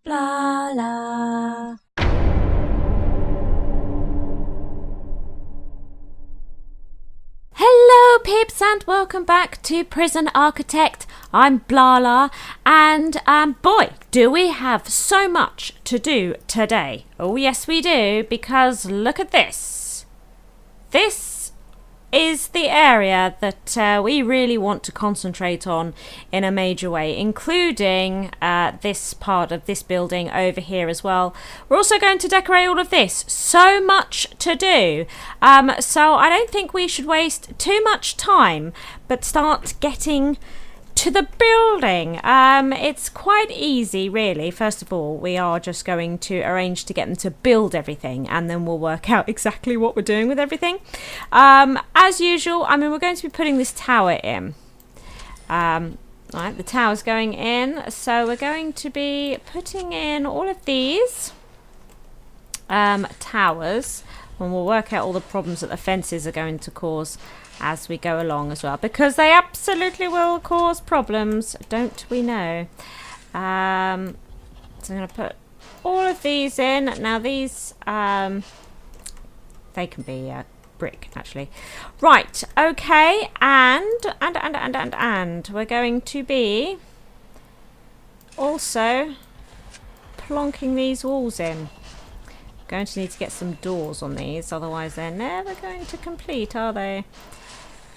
Blarla. Hello peeps and welcome back to Prison Architect. I'm Blarla and boy, do we have so much to do today. Oh yes we do, because look at this. This is the area that we really want to concentrate on in a major way, including this part of this building over here as well. We're also going to decorate all of this. So much to do. So I don't think we should waste too much time, but start getting to the building. It's quite easy really. First of all, we are just going to arrange to get them to build everything, and then we'll work out exactly what we're doing with everything. As usual, I mean, we're going to be putting this tower in. Right, the tower's going in, so we're going to be putting in all of these towers, and we'll work out all the problems that the fences are going to cause as we go along as well, because they absolutely will cause problems, don't we know? So I'm going to put all of these in. Now these, they can be brick actually. Right, okay, and we're going to be also plonking these walls in. Going to need to get some doors on these, otherwise they're never going to complete, are they?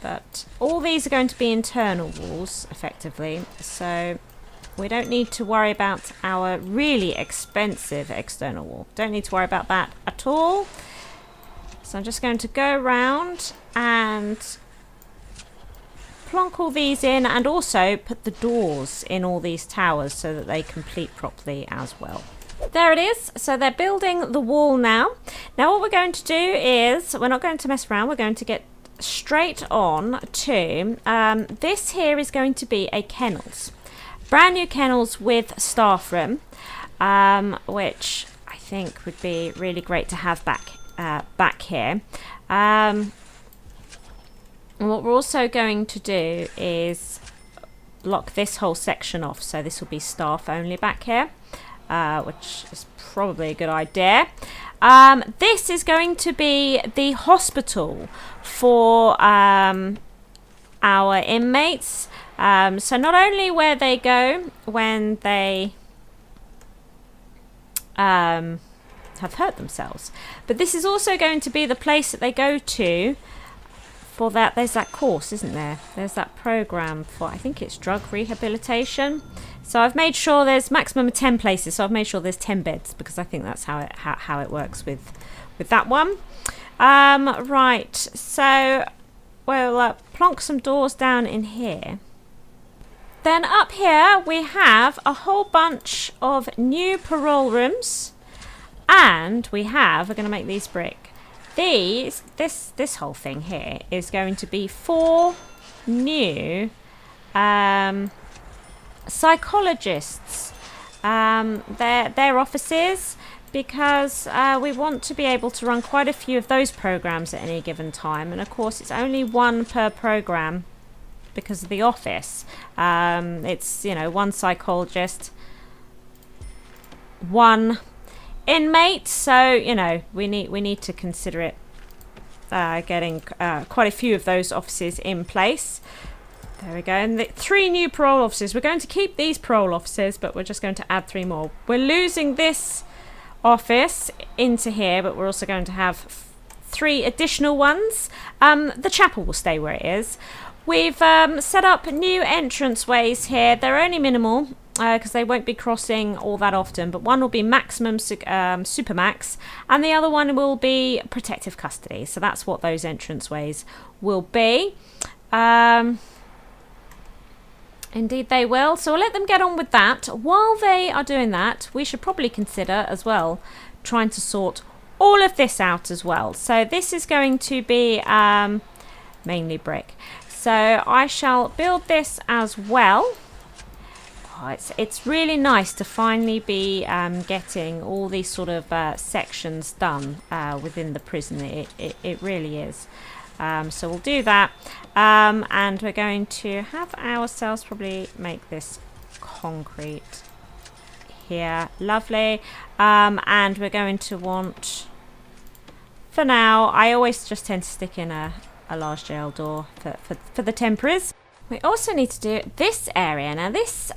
But all these are going to be internal walls, effectively, so we don't need to worry about our really expensive external wall. Don't need to worry about that at all. So I'm just going to go around and plonk all these in, and also put the doors in all these towers so that they complete properly as well. There it is. So they're building the wall now. Now what we're going to do is, we're not going to mess around, we're going to get straight on to this here is going to be a kennels, brand new kennels with staff room, which I think would be really great to have back here. And what we're also going to do is block this whole section off, so this will be staff only back here, which is probably a good idea. This is going to be the hospital for our inmates. So not only where they go when they have hurt themselves, but this is also going to be the place that they go to for that. There's that course, isn't there? There's that program for, I think it's drug rehabilitation. So I've made sure there's maximum of 10 places. So I've made sure there's 10 beds, because I think that's how it works with that one. Right, so we'll plonk some doors down in here. Then up here we have a whole bunch of new parole rooms, and we're going to make these brick. This whole thing here is going to be 4 new psychologists, their offices, because we want to be able to run quite a few of those programs at any given time. And of course it's only 1 per program because of the office. It's, you know, 1 psychologist, 1 inmate, so you know we need to consider it getting quite a few of those offices in place. There we go. And the 3 new parole officers. We're going to keep these parole officers, but we're just going to add 3 more. We're losing this office into here, but we're also going to have 3 additional ones. The chapel will stay where it is. We've set up new entrance ways here. They're only minimal, because they won't be crossing all that often, but one will be maximum supermax, and the other one will be protective custody. So that's what those entrance ways will be. Indeed they will. So we'll let them get on with that. While they are doing that, we should probably consider as well trying to sort all of this out as well. So this is going to be mainly brick. So I shall build this as well. Oh, it's really nice to finally be getting all these sort of sections done within the prison. It really is. So we'll do that, and we're going to have ourselves probably make this concrete here. Lovely. And we're going to want, for now, I always just tend to stick in a large jail door for the temporaries. We also need to do this area. Now this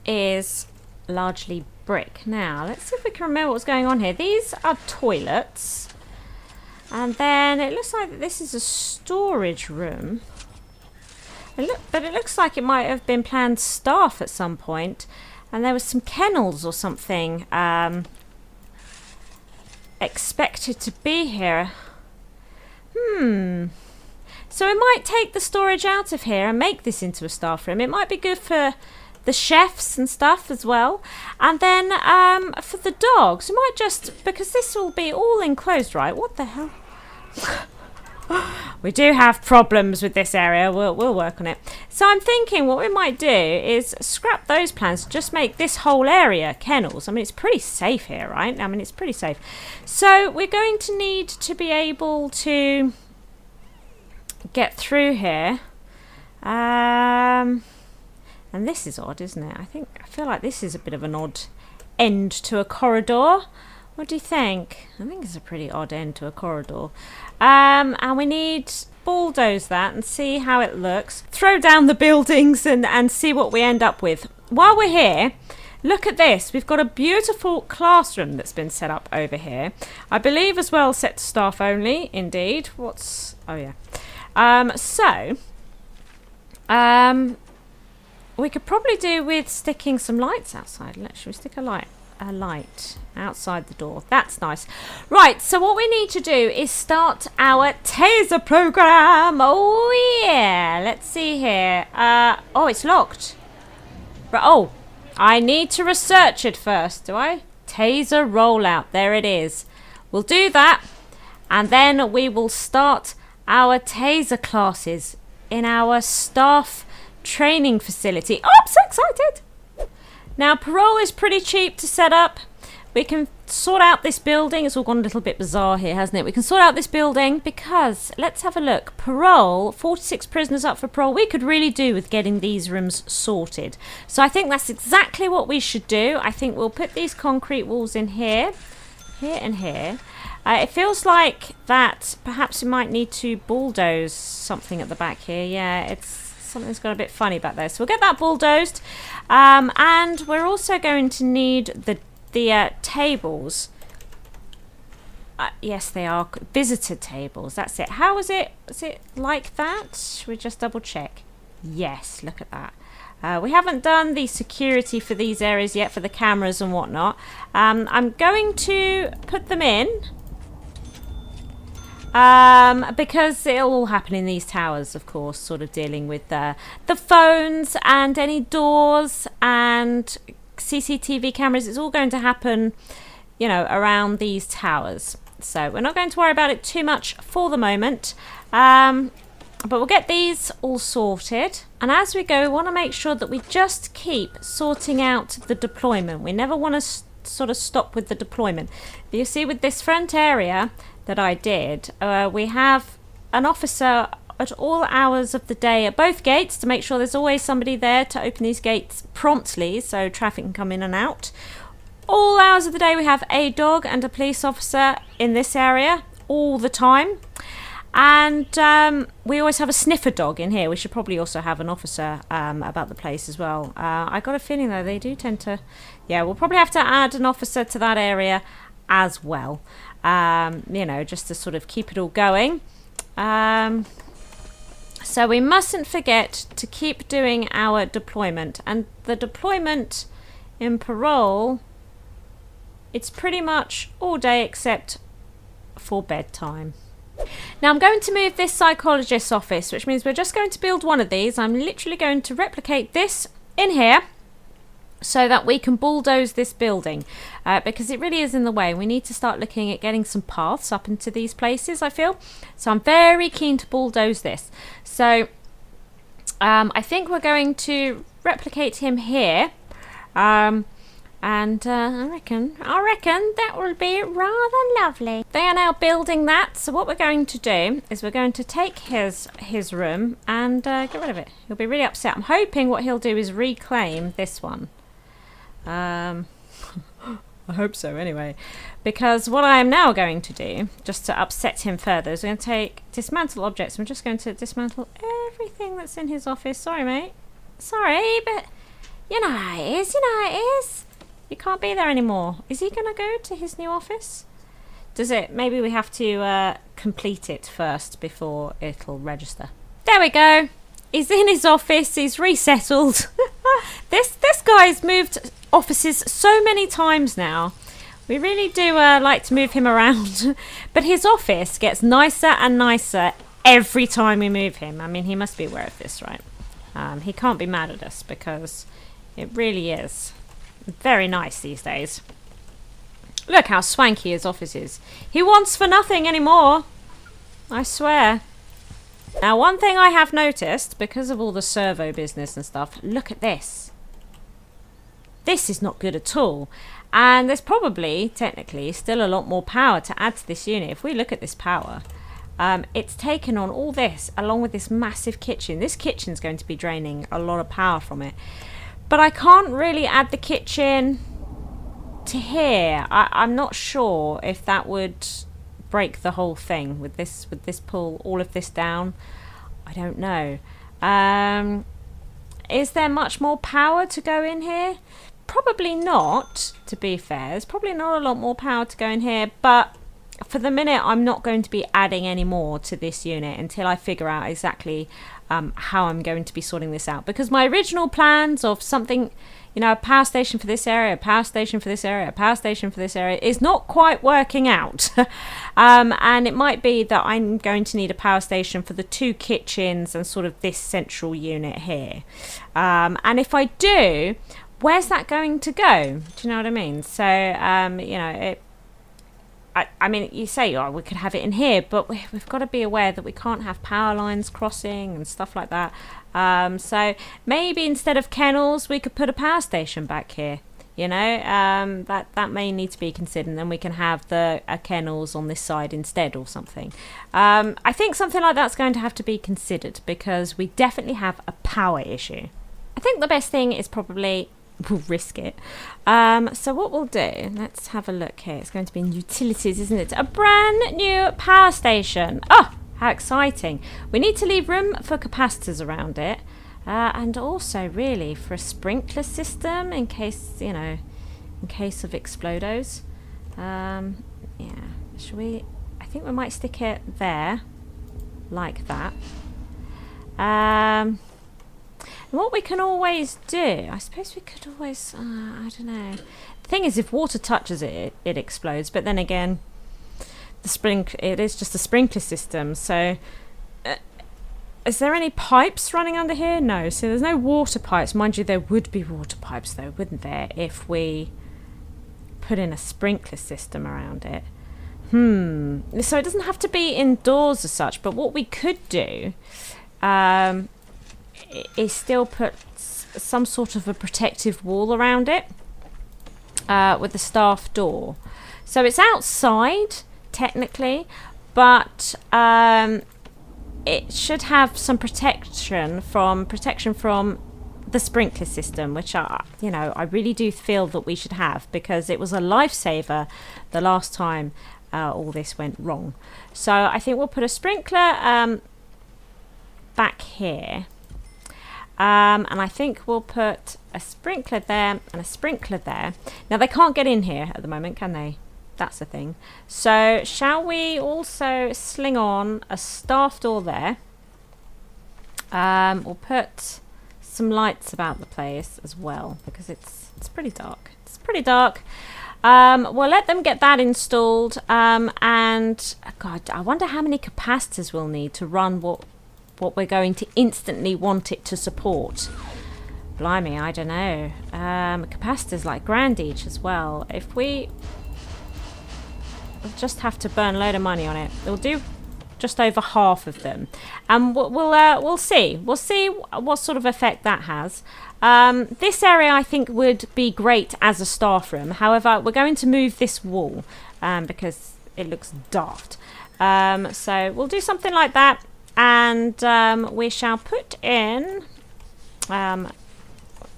is largely brick. Now let's see if we can remember what's going on here. These are toilets, and then it looks like this is a storage room. But it looks like it might have been planned staff at some point, and there was some kennels or something expected to be here. So we might take the storage out of here and make this into a staff room. It might be good for the chefs and stuff as well. And then for the dogs, we might just, because this will be all enclosed, right? What the hell? We do have problems with this area. We'll work on it. So I'm thinking what we might do is scrap those plans, just make this whole area kennels. I mean, it's pretty safe here, right? I mean, it's pretty safe. So we're going to need to be able to get through here. And this is odd, isn't it? I feel like this is a bit of an odd end to a corridor. What do you think? I think it's a pretty odd end to a corridor. And we need bulldoze that and see how it looks. Throw down the buildings and see what we end up with. While we're here, look at this. We've got a beautiful classroom that's been set up over here. I believe as well set to staff only, indeed. Oh yeah. We could probably do with sticking some lights outside. Should we stick a light outside the door? That's nice. Right, so what we need to do is start our taser program. Oh yeah, let's see here. Oh, it's locked. Oh, I need to research it first, do I? Taser rollout, there it is. We'll do that, and then we will start our taser classes in our staff training facility. Oh, I'm so excited. Now, parole is pretty cheap to set up. We can sort out this building. It's all gone a little bit bizarre here, hasn't it? We can sort out this building because, let's have a look. Parole, 46 prisoners up for parole. We could really do with getting these rooms sorted. So I think that's exactly what we should do. I think we'll put these concrete walls in here, here and here. It feels like that perhaps we might need to bulldoze something at the back here. Yeah, something's got a bit funny back there. So we'll get that bulldozed. And we're also going to need the tables. Yes, they are visitor tables. That's it. How is it? Is it like that? Should we just double check? Yes, look at that. We haven't done the security for these areas yet, for the cameras and whatnot. I'm going to put them in. Because it'll all happen in these towers, of course, sort of dealing with the phones and any doors and CCTV cameras. It's all going to happen, you know, around these towers. So we're not going to worry about it too much for the moment. But we'll get these all sorted. And as we go, we want to make sure that we just keep sorting out the deployment. We never want to sort of stop with the deployment. But you see with this front area that I did, we have an officer at all hours of the day at both gates to make sure there's always somebody there to open these gates promptly so traffic can come in and out. All hours of the day we have a dog and a police officer in this area all the time. And we always have a sniffer dog in here. We should probably also have an officer about the place as well. I got a feeling though they do tend to, yeah, we'll probably have to add an officer to that area as well. You know, just to sort of keep it all going. So we mustn't forget to keep doing our deployment. And the deployment in parole, it's pretty much all day except for bedtime. Now I'm going to move this psychologist's office, which means we're just going to build one of these. I'm literally going to replicate this in here so that we can bulldoze this building because it really is in the way. We need to start looking at getting some paths up into these places, I feel. So I'm very keen to bulldoze this. So I think we're going to replicate him here. And I reckon that will be rather lovely. They are now building that. So what we're going to do is we're going to take his room and get rid of it. He'll be really upset. I'm hoping what he'll do is reclaim this one. I hope so anyway. Because what I am now going to do, just to upset him further, is I'm going to dismantle objects. I'm just going to dismantle everything that's in his office. Sorry, mate. Sorry, but you know how it is. You know how it is. You can't be there anymore. Is he going to go to his new office? Does it? Maybe we have to complete it first before it'll register. There we go. He's in his office. He's resettled. This guy's moved offices so many times now. We really do like to move him around. But his office gets nicer and nicer every time we move him. I mean, he must be aware of this, right? He can't be mad at us because it really is very nice these days. Look how swanky his office is. He wants for nothing anymore. I swear. Now, one thing I have noticed, because of all the servo business and stuff, look at this. This is not good at all. And there's probably, technically, still a lot more power to add to this unit. If we look at this power, it's taken on all this, along with this massive kitchen. This kitchen's going to be draining a lot of power from it. But I can't really add the kitchen to here. I'm not sure if that would break the whole thing with this pull all of this down. I don't know. Is there much more power to go in here? Probably not, to be fair. There's probably not a lot more power to go in here, but for the minute I'm not going to be adding any more to this unit until I figure out exactly how I'm going to be sorting this out, because my original plans of something, you know, a power station for this area, a power station for this area, a power station for this area is not quite working out. And it might be that I'm going to need a power station for the 2 kitchens and sort of this central unit here. And if I do, where's that going to go? Do you know what I mean? So, you know, I mean, you say, oh, we could have it in here, but we've got to be aware that we can't have power lines crossing and stuff like that. So maybe instead of kennels, we could put a power station back here. You know, that may need to be considered, and then we can have the kennels on this side instead or something. I think something like that's going to have to be considered because we definitely have a power issue. I think the best thing is probably we'll risk it. So what we'll do, let's have a look here. It's going to be in utilities, isn't it? A brand new power station. Oh, how exciting. We need to leave room for capacitors around it. And also really for a sprinkler system in case, you know, in case of explodos. Yeah, shall we? I think we might stick it there, like that. And what we can always do, I suppose we could always, I don't know. The thing is, if water touches it, it explodes. But then again, it is just a sprinkler system, so. Is there any pipes running under here? No, so there's no water pipes. Mind you, there would be water pipes though, wouldn't there, if we put in a sprinkler system around it. So it doesn't have to be indoors as such, but what we could do is still put some sort of a protective wall around it with the staff door. So it's outside, technically, but it should have some protection from the sprinkler system, which I really do feel that we should have, because it was a lifesaver the last time all this went wrong. So I think we'll put a sprinkler back here, and I think we'll put a sprinkler there and a sprinkler there. Now they can't get in here at the moment, can they? That's the thing. So shall we also sling on a staff door there? We'll put some lights about the place as well, because it's pretty dark. It's pretty dark. We'll let them get that installed. And God, I wonder how many capacitors we'll need to run what we're going to instantly want it to support. Blimey, I don't know. Capacitors like grand each as well. If we'll just have to burn a load of money on it. We'll do just over half of them, and we'll see. We'll see what sort of effect that has. This area I think would be great as a staff room. However, we're going to move this wall because it looks daft. So we'll do something like that, and we shall put in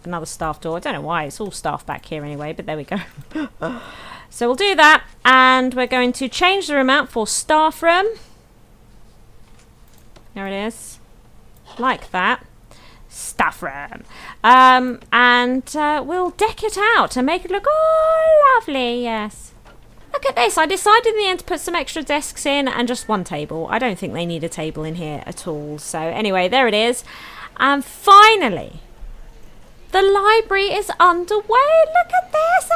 another staff door. I don't know why. It's all staff back here anyway, but there we go. So we'll do that, and we're going to change the room out for staff room. There it is. Like that. Staff room. And we'll deck it out and make it look all lovely, yes. Look at this. I decided in the end to put some extra desks in and just one table. I don't think they need a table in here at all. So anyway, there it is. And finally, the library is underway. Look at this.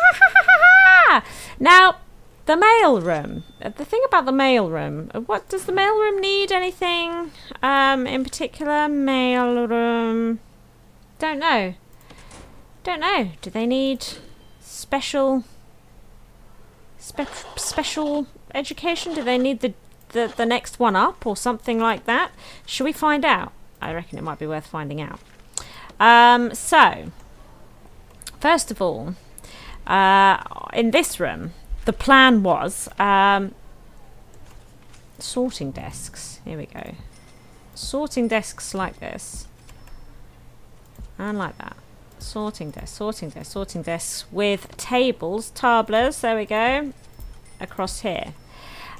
Now, the mail room. The thing about the mail room. What does the mail room need? Anything in particular? Mail room. Don't know. Don't know. Do they need special education? Do they need the next one up or something like that? Should we find out? I reckon it might be worth finding out. So, first of all, in this room, the plan was sorting desks. Here we go. Sorting desks like this. And like that. Sorting desks with tables, tablers, there we go, across here.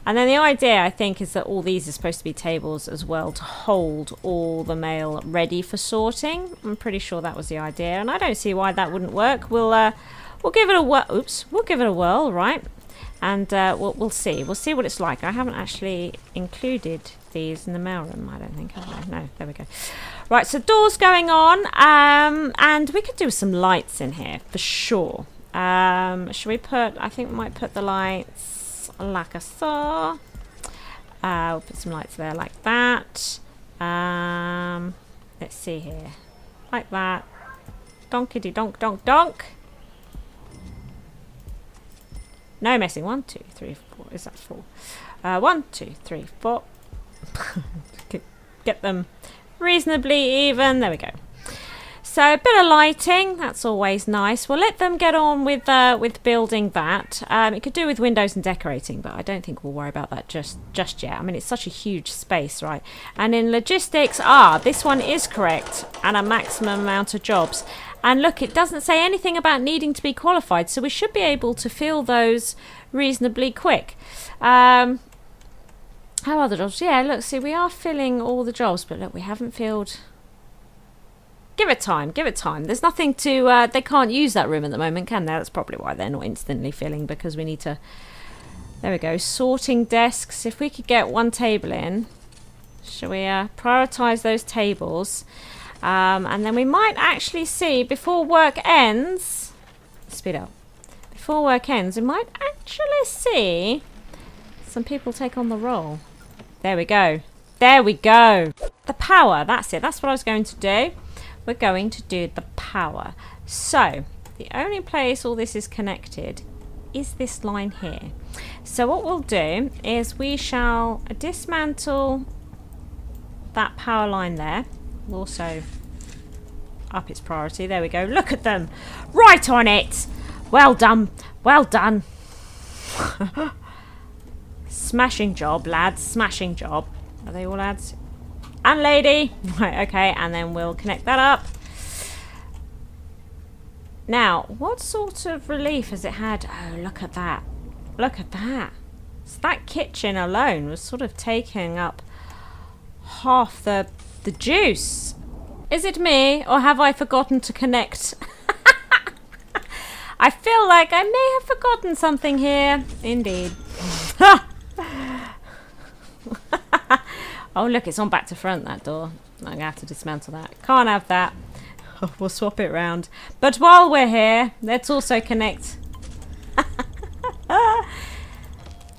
And then the idea, I think, is that all these are supposed to be tables as well to hold all the mail ready for sorting. I'm pretty sure that was the idea, and I don't see why that wouldn't work. We'll give it a whirl. Oops, we'll give it a whirl, right? And we'll see. We'll see what it's like. I haven't actually included these in the mailroom, I don't think, have I? No, there we go. Right, so doors going on, and we could do some lights in here for sure. Should we put? I think we might put the lights like I saw. We'll put some lights there like that. Let's see here, like that. Donkity donk donk donk. No messing. 1, 2, 3, 4. Is that 4? 1, 2, 3, 4. Get them reasonably even. There we go. So a bit of lighting. That's always nice. We'll let them get on with building that. It could do with windows and decorating, but I don't think we'll worry about that just yet. I mean, it's such a huge space, right? And in logistics, this one is correct, and a maximum amount of jobs. And look, it doesn't say anything about needing to be qualified, so we should be able to fill those reasonably quick. How are the jobs? Yeah, look, see, we are filling all the jobs, but look, we haven't filled. Give it time, give it time. There's nothing to, they can't use that room at the moment, can they? That's probably why they're not instantly filling, because we need to, there we go, sorting desks. If we could get one table in, shall we prioritise those tables? And then we might actually see, before work ends, speed up, before work ends, we might actually see some people take on the role. There we go. There we go. The power, that's it. That's what I was going to do. We're going to do the power. So, the only place all this is connected is this line here. So what we'll do is we shall dismantle that power line there. We'll also up its priority. There we go. Look at them. Right on it. Well done. Well done. Smashing job, lads. Smashing job. Are they all lads? And lady. Right, okay. And then we'll connect that up. Now, what sort of relief has it had? Oh, look at that. Look at that. So that kitchen alone was sort of taking up half the juice. Is it me, or have I forgotten to connect? I feel like I may have forgotten something here. Indeed. Oh, look, it's on back to front, that door. I'm going to have to dismantle that. Can't have that. We'll swap it round. But while we're here, let's also connect.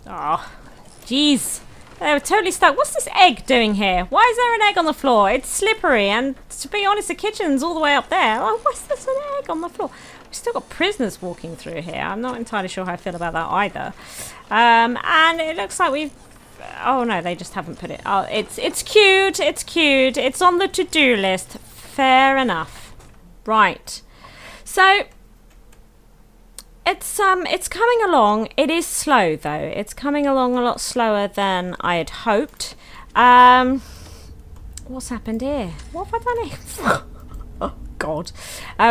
Oh, jeez. They were totally stuck. What's this egg doing here? Why is there an egg on the floor? It's slippery, and to be honest, the kitchen's all the way up there. Oh, what's this, an egg on the floor? We've still got prisoners walking through here. I'm not entirely sure how I feel about that either. And it looks like we've... Oh, no, they just haven't put it... Oh, it's cute. It's cute. It's on the to-do list. Fair enough. Right. So... It's coming along. It is slow, though. It's coming along a lot slower than I had hoped. What's happened here? What have I done here? God.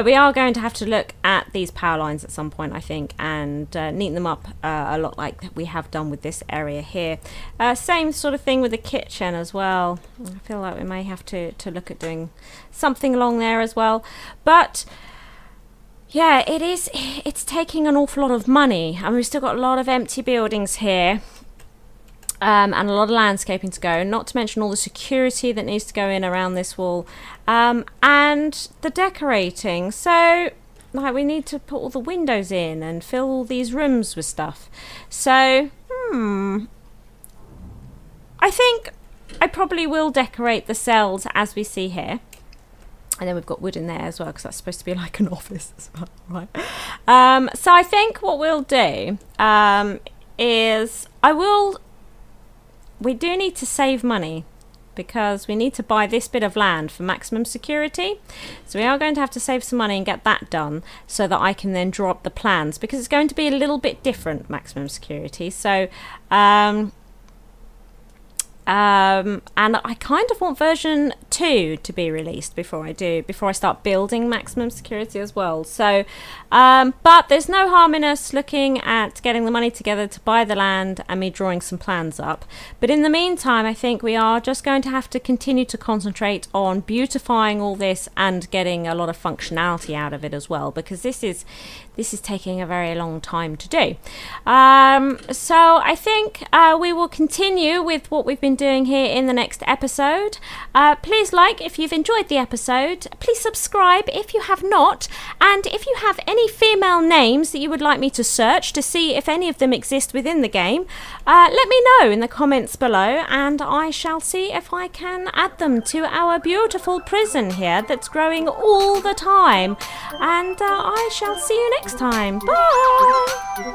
We are going to have to look at these power lines at some point, I think, and neaten them up a lot like we have done with this area here. Same sort of thing with the kitchen as well. I feel like we may have to look at doing something along there as well. But yeah, it's taking an awful lot of money. I mean, we've still got a lot of empty buildings here. And a lot of landscaping to go, not to mention all the security that needs to go in around this wall, and the decorating. So, like, we need to put all the windows in and fill all these rooms with stuff. So, I think I probably will decorate the cells as we see here. And then we've got wood in there as well, because that's supposed to be like an office as well, right? So I think what we'll do is we do need to save money, because we need to buy this bit of land for maximum security. So we are going to have to save some money and get that done, so that I can then draw up the plans, because it's going to be a little bit different, maximum security. So and I kind of want version 2 to be released before I start building maximum security as well. So, but there's no harm in us looking at getting the money together to buy the land and me drawing some plans up. But in the meantime, I think we are just going to have to continue to concentrate on beautifying all this and getting a lot of functionality out of it as well, because this is taking a very long time to do. So I think we will continue with what we've been doing here in the next episode. Please like if you've enjoyed the episode. Please subscribe if you have not. And if you have any female names that you would like me to search to see if any of them exist within the game, let me know in the comments below, and I shall see if I can add them to our beautiful prison here that's growing all the time. And I shall see you next time. Bye!